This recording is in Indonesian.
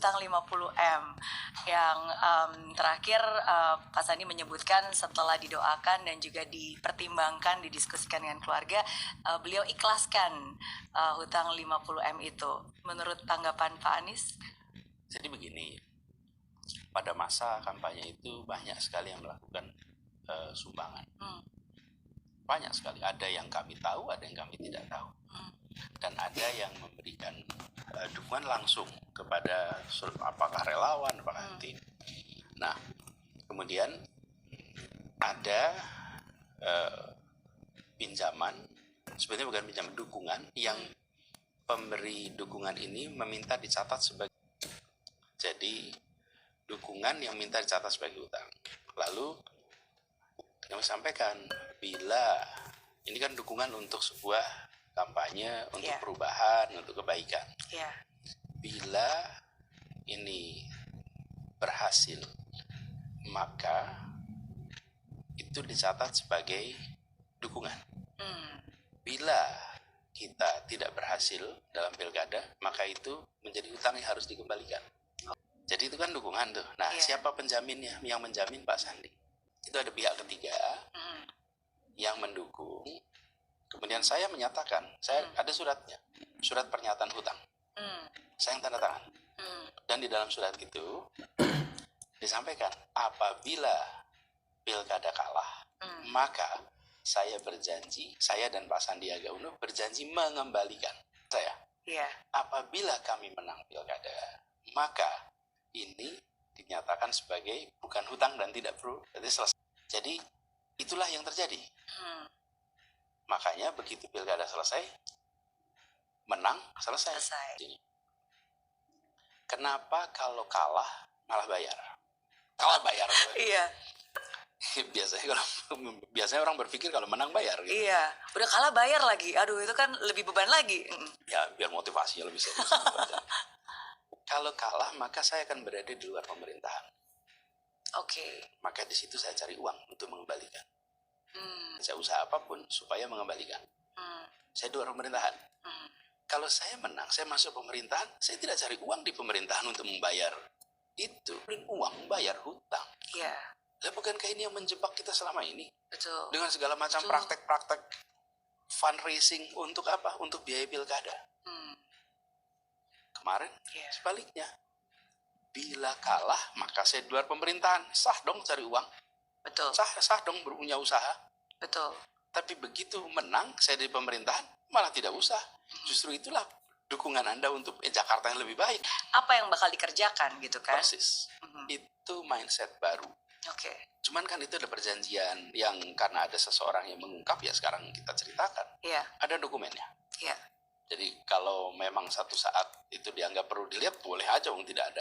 hutang 50M yang terakhir Pak Sandi menyebutkan setelah didoakan dan juga dipertimbangkan, didiskusikan dengan keluarga, beliau ikhlaskan hutang 50M itu. Menurut tanggapan Pak Anies? Jadi begini, pada masa kampanye itu banyak sekali yang melakukan sumbangan. Banyak sekali, ada yang kami tahu, ada yang kami tidak tahu. Dan ada yang memberikan dukungan langsung kepada apakah relawan, apakah tim. Nah, kemudian ada pinjaman, sebenarnya bukan pinjaman, dukungan, yang pemberi dukungan ini meminta dicatat sebagai, jadi dukungan yang minta dicatat sebagai utang. Lalu kami sampaikan, bila ini kan dukungan untuk sebuah kampanye, untuk perubahan, untuk kebaikan. Bila ini berhasil, maka itu dicatat sebagai dukungan. Bila kita tidak berhasil dalam pilkada, maka itu menjadi hutang yang harus dikembalikan. Jadi itu kan dukungan tuh. Nah, siapa penjaminnya? Yang menjamin Pak Sandi. Itu ada pihak ketiga yang mendukung. Kemudian saya menyatakan, saya ada suratnya, surat pernyataan hutang. Saya yang tanda tangan. Dan di dalam surat itu disampaikan, apabila pilkada kalah, maka saya berjanji, saya dan Pak Sandiaga Uno berjanji mengembalikan saya. Apabila kami menang pilkada, maka ini dinyatakan sebagai bukan hutang dan tidak perlu, jadi selesai. Jadi itulah yang terjadi. Makanya begitu pilkada selesai, menang, selesai. Kenapa kalau kalah malah bayar? Kalah bayar. Biasanya orang berpikir kalau menang bayar. Gitu. Udah kalah bayar lagi. Aduh, itu kan lebih beban lagi. Ya, biar motivasinya lebih serius. Kalau kalah, maka saya akan berada di luar pemerintahan. Maka di situ saya cari uang untuk mengembalikan. Saya usaha apapun supaya mengembalikan. Saya di luar pemerintahan. Kalau saya menang, saya masuk pemerintahan, saya tidak cari uang di pemerintahan untuk membayar itu. Uang bayar hutang. Lah bukankah ini yang menjebak kita selama ini? Betul. Dengan segala macam praktek-praktek fundraising untuk apa? Untuk biaya pilkada. Kemarin sebaliknya. Bila kalah, maka saya di luar pemerintahan. Sah dong cari uang. Betul. Sah dong punya usaha. Betul. Tapi begitu menang, saya di pemerintahan, malah tidak usah. Justru itulah dukungan Anda untuk Jakarta yang lebih baik. Apa yang bakal dikerjakan gitu kan? Persis. Itu mindset baru. Cuman kan itu ada perjanjian yang karena ada seseorang yang mengungkap, ya sekarang kita ceritakan. Ada dokumennya. Jadi kalau memang satu saat itu dianggap perlu dilihat, boleh aja, tidak ada.